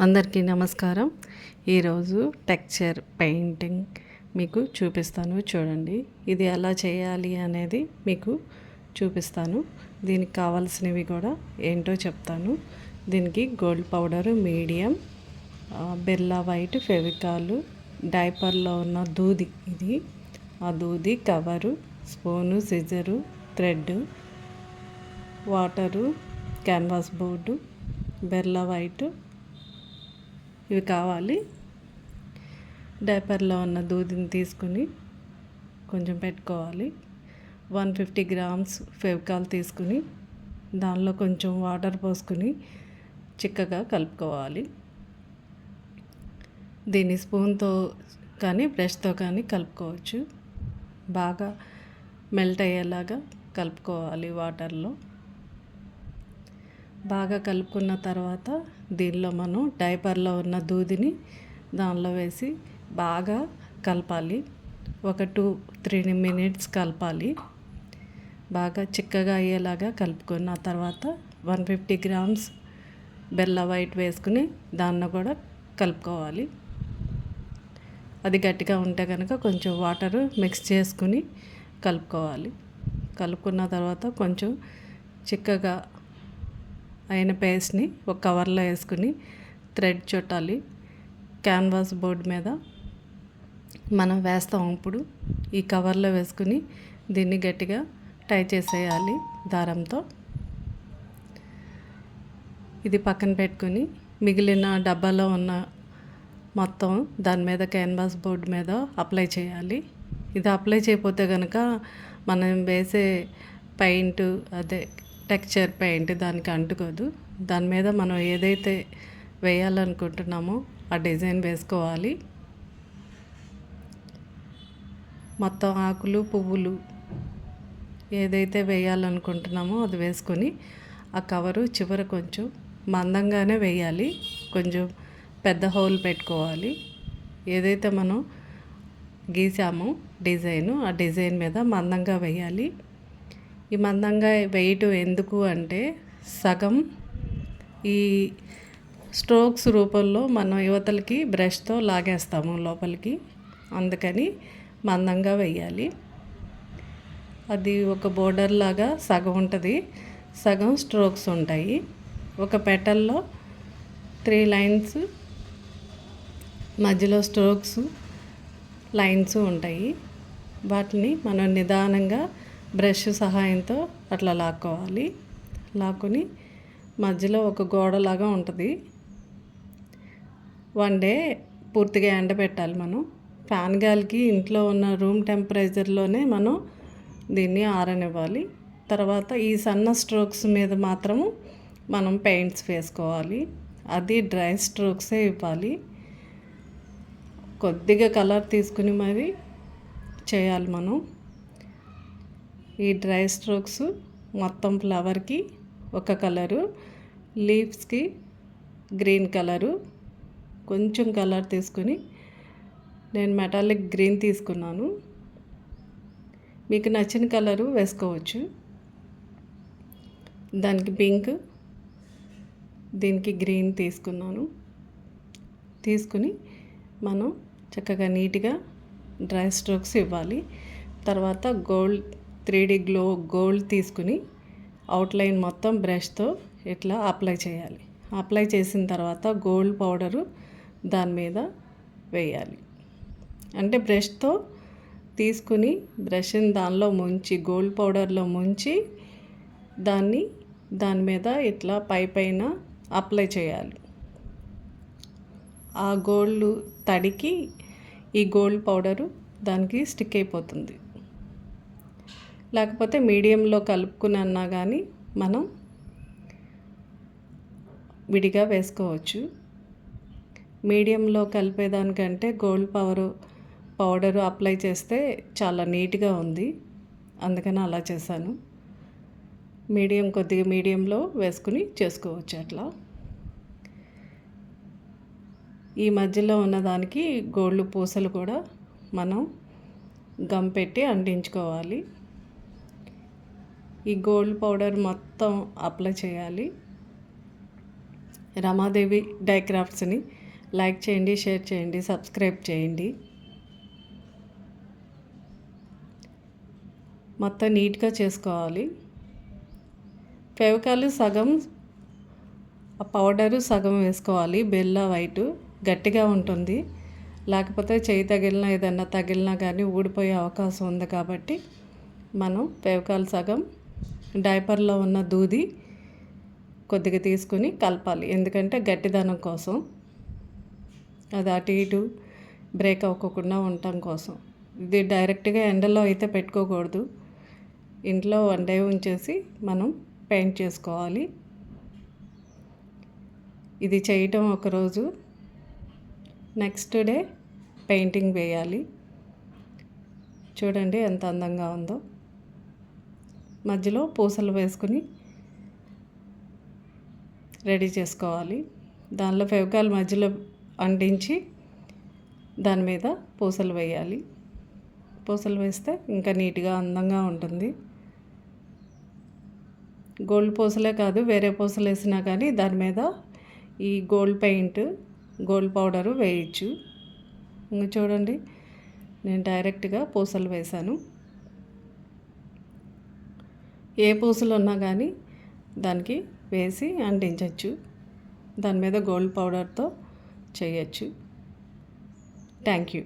అందరికీ నమస్కారం. ఈరోజు టెక్స్చర్ పెయింటింగ్ మీకు చూపిస్తాను, చూడండి. ఇది ఎలా చేయాలి అనేది మీకు చూపిస్తాను. దీనికి కావాల్సినవి కూడా ఏంటో చెప్తాను. దీనికి gold powder, medium, Birla white, Fevicol, డైపర్లో ఉన్న దూది, ఇది ఆ దూది, cover, spoon, scissor, thread, water, canvas board, Birla white, ఇవి కావాలి. డైపర్లో ఉన్న దూదిని తీసుకుని కొంచెం పెట్టుకోవాలి. 150 గ్రామ్స్ ఫెవికాల్ తీసుకుని దానిలో కొంచెం వాటర్ పోసుకుని చిక్కగా కలుపుకోవాలి. దీన్ని స్పూన్తో కానీ బ్రష్తో కానీ కలుపుకోవచ్చు. బాగా మెల్ట్ అయ్యేలాగా కలుపుకోవాలి వాటర్లో. బాగా కలుపుకున్న తర్వాత దీనిలో మనం డైపర్లో ఉన్న దూదిని దానిలో వేసి బాగా కలపాలి. ఒక 2-3 మినిట్స్ కలపాలి. బాగా చిక్కగా అయ్యేలాగా కలుపుకున్న తర్వాత 150 గ్రామ్స్ బెల్ల వైట్ వేసుకుని దాన్ని కూడా కలుపుకోవాలి. అది గట్టిగా ఉంటే కనుక కొంచెం వాటరు మిక్స్ చేసుకుని కలుపుకోవాలి. కలుపుకున్న తర్వాత కొంచెం చిక్కగా అయిన పేస్ట్ని ఒక కవర్లో వేసుకుని థ్రెడ్ చుట్టాలి. క్యాన్వాస్ బోర్డు మీద మనం వేస్తాం. ఇప్పుడు ఈ కవర్లో వేసుకుని దీన్ని గట్టిగా టై చేసేయాలి దారంతో. ఇది పక్కన పెట్టుకుని మిగిలిన డబ్బాలో ఉన్న మొత్తం దాని మీద క్యాన్వాస్ బోర్డు మీద అప్లై చేయాలి. ఇది అప్లై చేయకపోతే కనుక మనం వేసే పెయింట్, అదే టెక్స్చర్ పెయింట్ దానికి అంటుకోదు. దాని మీద మనం ఏదైతే వేయాలనుకుంటున్నామో ఆ డిజైన్ వేసుకోవాలి. మొత్తం ఆకులు, పువ్వులు ఏదైతే వేయాలనుకుంటున్నామో అది వేసుకొని ఆ కవరు చివర కొంచెం మందంగానే వేయాలి. కొంచెం పెద్ద హోల్ పెట్టుకోవాలి. ఏదైతే మనం గీసామో డిజైను, ఆ డిజైన్ మీద మందంగా వేయాలి. ఈ మందంగా వేయటం ఎందుకు అంటే సగం ఈ స్ట్రోక్స్ రూపంలో మనం యువతలకి బ్రష్తో లాగేస్తాము లోపలికి, అందుకని మందంగా వేయాలి. అది ఒక బోర్డర్ లాగా సగం ఉంటుంది, సగం స్ట్రోక్స్ ఉంటాయి. ఒక పెటల్లో 3 లైన్స్, మధ్యలో స్ట్రోక్స్, లైన్స్ ఉంటాయి. వాటిని మనం నిదానంగా బ్రష్ సహాయంతో అట్లా లాక్కోవాలి. లాక్కుని మధ్యలో ఒక గోడలాగా ఉంటుంది. 1 డే పూర్తిగా ఎండబెట్టాలి. మనం ఫ్యాన్ గాలికి ఇంట్లో ఉన్న రూమ్ టెంపరేచర్లోనే మనం దీన్ని ఆరనివ్వాలి. తర్వాత ఈ సన్న స్ట్రోక్స్ మీద మాత్రము మనం పెయింట్స్ వేసుకోవాలి. అది డ్రై స్ట్రోక్సే ఇవ్వాలి. కొద్దిగా కలర్ తీసుకుని మరి చేయాలి మనం. ఈ డ్రై స్ట్రోక్స్ మొత్తం ఫ్లవర్కి ఒక కలరు, లీవ్స్కి గ్రీన్ కలరు, కొంచెం కలర్ తీసుకుని నేను మెటాలిక్ గ్రీన్ తీసుకున్నాను. మీకు నచ్చిన కలరు వేసుకోవచ్చు. దానికి పింక్, దీనికి గ్రీన్ తీసుకున్నాను. తీసుకుని మనం చక్కగా నీట్గా డ్రై స్ట్రోక్స్ ఇవ్వాలి. తర్వాత గోల్డ్ 3D గ్లో గోల్డ్ తీసుకుని అవుట్లైన్ మొత్తం బ్రష్తో ఇట్లా అప్లై చేయాలి. అప్లై చేసిన తర్వాత గోల్డ్ పౌడరు దాని మీద వేయాలి. అంటే బ్రష్తో తీసుకుని బ్రష్ని దానిలో ముంచి, గోల్డ్ పౌడర్లో ముంచి దాని మీద ఇట్లా పైన అప్లై చేయాలి. ఆ గోల్డ్ తడికి ఈ గోల్డ్ పౌడరు దానికి స్టిక్ అయిపోతుంది. లేకపోతే మీడియంలో కలుపుకుని అన్నా కానీ మనం విడిగా వేసుకోవచ్చు. మీడియంలో కలిపేదానికంటే గోల్డ్ పౌడరు అప్లై చేస్తే చాలా నీట్గా ఉంది, అందుకని అలా చేశాను. కొద్దిగా మీడియంలో వేసుకుని చేసుకోవచ్చు అట్లా. ఈ మధ్యలో ఉన్నదానికి గోల్డ్ పూసలు కూడా మనం గమ్ పెట్టి అంటించుకోవాలి. ఈ గోల్డ్ పౌడర్ మొత్తం అప్లై చేయాలి. రమాదేవి డై క్రాఫ్ట్స్ని లైక్ చేయండి, షేర్ చేయండి, సబ్స్క్రైబ్ చేయండి. మొత్తం నీట్గా చేసుకోవాలి. ఫెవికాల్ సగం, ఆ పౌడరు సగం వేసుకోవాలి. బెల్ల వైట్ గట్టిగా ఉంటుంది, లేకపోతే చేయి తగిలినా ఏదన్నా తగిలినా కానీ ఊడిపోయే అవకాశం ఉంది. కాబట్టి మనం ఫెవికాల్ సగం, డైపర్లో ఉన్న దూది కొద్దిగా తీసుకుని కలపాలి. ఎందుకంటే గట్టిదనం కోసం, అది అటు ఇటు బ్రేక్ అవ్వకుండా ఉండటం కోసం. ఇది డైరెక్ట్గా ఎండలో అయితే పెట్టుకోకూడదు. ఇంట్లో 1 డే ఉంచేసి మనం పెయింట్ చేసుకోవాలి. ఇది చేయటం ఒకరోజు, నెక్స్ట్ డే పెయింటింగ్ వేయాలి. చూడండి ఎంత అందంగా ఉందో. మధ్యలో పూసలు వేసుకుని రెడీ చేసుకోవాలి. దానిలో ఫెవికాల్ మధ్యలో అంటించి దాని మీద పూసలు వేయాలి. పూసలు వేస్తే ఇంకా నీట్గా అందంగా ఉంటుంది. గోల్డ్ పూసలే కాదు, వేరే పూసలు వేసినా కానీ దాని మీద ఈ గోల్డ్ పెయింట్, గోల్డ్ పౌడరు వేయచ్చు. ఇంకా చూడండి, నేను డైరెక్ట్గా పూసలు వేశాను. ఏ పూసలు ఉన్నా కానీ దానికి వేసి అంటించవచ్చు. దాని మీద గోల్డ్ పౌడర్తో చేయొచ్చు. Thank you.